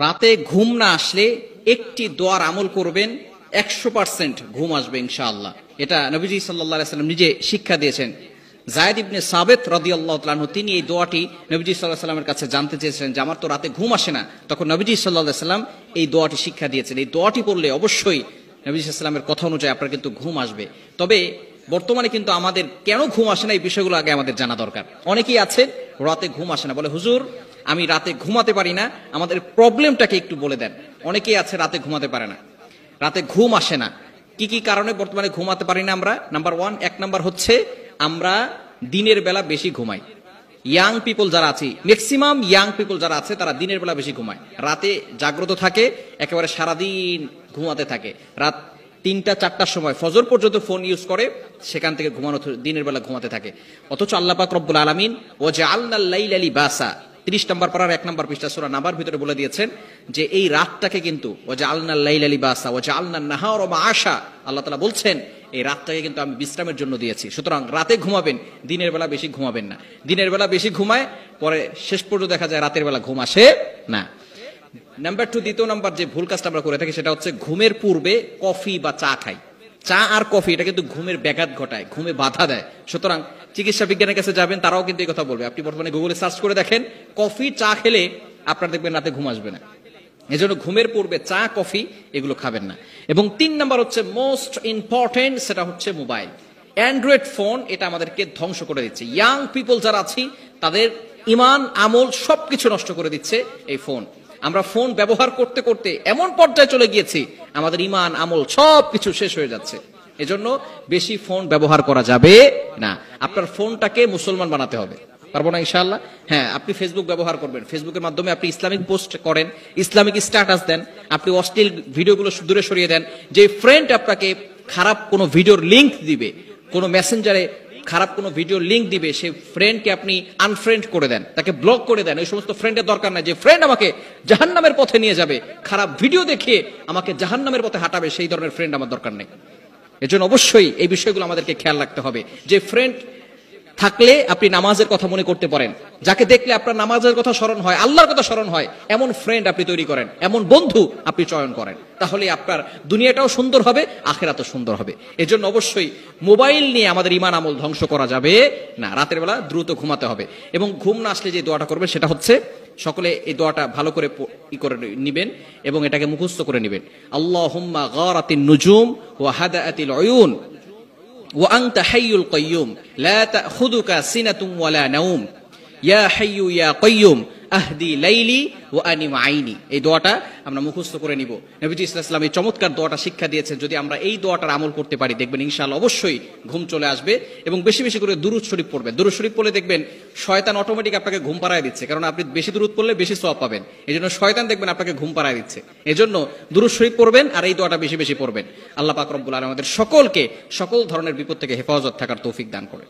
রাতে ঘুম না আসলে একটি দোয়ার আমল করবেন, 100% ঘুম আসবে ইনশাআল্লাহ। এটা নবীজি সাল্লাল্লাহু আলাইহি ওয়াসাল্লাম নিজে শিক্ষা দিয়েছেন। যায়েদ ইবনে সাবিত রাদিয়াল্লাহু তাআলা আনহু তিনি এই দোয়াটি নবীজি সাল্লাল্লাহু আলাইহি ওয়াসাল্লামের কাছে জানতে চেয়েছিলেন যে আমার তো রাতে ঘুম আসে না, তখন নবীজি সাল্লাল্লাহু আলাইহি ওয়াসাল্লাম এই দোয়াটি শিক্ষা দিয়েছেন। এই দোয়াটি পড়লে অবশ্যই নবীজি সাল্লাল্লাহু আলাইহি ওয়াসাল্লামের কথা অনুযায়ী আপনার কিন্তু ঘুম আসবে। তবে বর্তমানে কিন্তু আমাদের কেন ঘুম আসে না এই বিষয়গুলো আগে আমাদের জানা দরকার। অনেকেই আছে রাতে ঘুম আসে না, বলে হুজুর আমি রাতে ঘুমাতে পারি না, আমাদের প্রবলেমটাকে একটু বলে দেন। অনেকেই আছে রাতে ঘুমাতে পারে না, রাতে ঘুম আসে না। কি কি কারণে বর্তমানে ঘুমাতে পারি না আমরা? নাম্বার 1, 1 নাম্বার হচ্ছে আমরা দিনের বেলা বেশি ঘুমাই। ইয়াং পিপল যারা আছে, ম্যাক্সিমাম ইয়াং পিপল যারা আছে তারা দিনের বেলা বেশি ঘুমায়, রাতে জাগ্রত থাকে, একেবারে সারাদিন ঘুমাতে থাকে। রাত 3টা 4টার সময় ফজর পর্যন্ত ফোন ইউজ করে, সেখান থেকে ঘুমানো, দিনের বেলা ঘুমাতে থাকে। অথচ আল্লাহ পাক রব্বুল আলামিন ও জাআলনাল লাইলা লিবাসা 30 নম্বর পারার 1 নম্বর পৃষ্ঠা সূরা নাবার ভিতরে বলে দিয়েছেন যে এই রাতটাকে কিন্তু ও জাআলনাল লাইলা লিবাসা ও জাআলনান নাহারা মাআশা, আল্লাহ তাআলা বলছেন এই রাতটাকে কিন্তু আমি বিশ্রামের জন্য দিয়েছি। সুতরাং রাতে ঘুমাবেন, দিনের বেলা বেশি ঘুমাবেন না। দিনের বেলা বেশি ঘুমায়, পরে শেষ পর্যন্ত দেখা যায় রাতের বেলা ঘুম আসে না। নাম্বার 2, দ্বিতীয় নাম্বার যে ভুল কাজটা আমরা করে থাকি সেটা হচ্ছে ঘুমের পূর্বে কফি বা চা খাই। চা আর কফি এটা কিন্তু ঘুমের ব্যাঘাত ঘটায়, ঘুমে বাধা দেয়। সুতরাং চিকিৎসা বিজ্ঞানের কাছে যাবেন, তারাও কিন্তু এই কথা বলবে। আপনি বর্তমানে গুগলে সার্চ করে দেখেন, কফি চা খেলে আপনার দেখবেন রাতে ঘুম আসবে না। এজন্য ঘুমের পূর্বে চা কফি এগুলো খাবেন না। এবং 3 নাম্বার হচ্ছে মোস্ট ইম্পর্টেন্ট, সেটা হচ্ছে মোবাইল। অ্যান্ড্রয়েড ফোন এটা আমাদেরকে ধ্বংস করে দিচ্ছে। ইয়াং পিপল যারা আছি তাদের ইমান আমল সবকিছু নষ্ট করে দিচ্ছে এই ফোন। আমরা ফোন ব্যবহার করতে করতে এমন পর্যায়ে চলে গিয়েছি আমাদের ইমান আমল সবকিছু শেষ হয়ে যাচ্ছে। এজন্য বেশি ফোন ব্যবহার করা যাবে না। আপনার ফোনটাকে মুসলমান বানাতে হবে, পারবো না ইনশাআল্লাহ? হ্যাঁ, আপনি ফেসবুক ব্যবহার করবেন, ফেসবুকের মাধ্যমে আপনি ইসলামিক পোস্ট করেন, ইসলামিক স্ট্যাটাস দেন, আপনি অশ্লীল ভিডিওগুলো দূরে সরিয়ে দেন। যে ফ্রেন্ড আপনাকে খারাপ কোনো ভিডিওর লিংক দিবে, কোনো মেসেঞ্জারে খারাপ কোনো ভিডিও লিংক দিবে, সেই ফ্রেন্ডকে আপনি আনফ্রেন্ড করে দেন, তাকে ব্লক করে দেন। ওই সমস্ত ফ্রেন্ডের দরকার নাই। যে ফ্রেন্ড আমাকে জাহান্নামের পথে নিয়ে যাবে, খারাপ ভিডিও দেখিয়ে আমাকে জাহান্নামের পথে হাঁটাবে, সেই ধরনের ফ্রেন্ড আমার দরকার নেই। এজন্য অবশ্যই এই বিষয়গুলো আমাদেরকে খেয়াল রাখতে হবে। যে ফ্রেন্ড থাকলে আপনি নামাজের কথা মনে করতে পারেন, যাকে দেখলে আপনার নামাজের কথা স্মরণ হয়, আল্লাহর কথা স্মরণ হয়, এমন ফ্রেন্ড আপনি তৈরি করেন, এমন বন্ধু আপনি চয়ন করেন, তাহলে আপনার দুনিয়াটাও সুন্দর হবে, আখিরাতও সুন্দর হবে। এজন্য অবশ্যই মোবাইল নিয়ে আমাদের ঈমান আমল ধ্বংস করা যাবে না। রাতের বেলা দ্রুত ঘুমাতে হবে। এবং ঘুম না আসলে যে দোয়াটা করবেন সেটা হচ্ছে, সকলে এই দোয়াটা ভালো করে করে নিবেন এবং এটাকে মুখস্থ করে নিবেন। আল্লাহুম্মা গারাতিন নুজুম ওয়া হাদাআতিল উয়ুন ওয়া আনতা হাইয়ুল কাইয়্যুম লা তাখুযুকা সিনাতুম ওয়ালা নাওম ইয়া হাইয়্যু ইয়া কাইয়্যুম আহদি লাইলি ওয়া আনিম আইনি। এই দোয়াটা আমরা মুখস্থ করে নিব। নবীজি সাল্লাল্লাহু আলাইহি ওয়াসাল্লাম এই চমৎকার দোয়াটা শিক্ষা দিয়েছেন। যদি আমরা এই দোয়াটার আমল করতে পারি দেখবেন ইনশাআল্লাহ অবশ্যই ঘুম চলে আসবে। এবং বেশি বেশি করে দুরূদ শরীফ পড়বেন। দুরূদ শরীফ পড়লে দেখবেন শয়তান অটোমেটিক আপনাকে ঘুম পাড়ায় দিচ্ছে, কারণ আপনি বেশি দুরূদ পড়লে বেশি সওয়াব পাবেন। এজন্য শয়তান দেখবেন আপনাকে ঘুম পাড়ায় দিচ্ছে। এজন্য দুরূদ শরীফ পড়বেন আর এই দোয়াটা বেশি বেশি পড়বেন। আল্লাহ পাক রব্বুল আলামিন আমাদের সকলকে সকল ধরনের বিপদ থেকে হেফাজত থাকার তৌফিক দান করেন।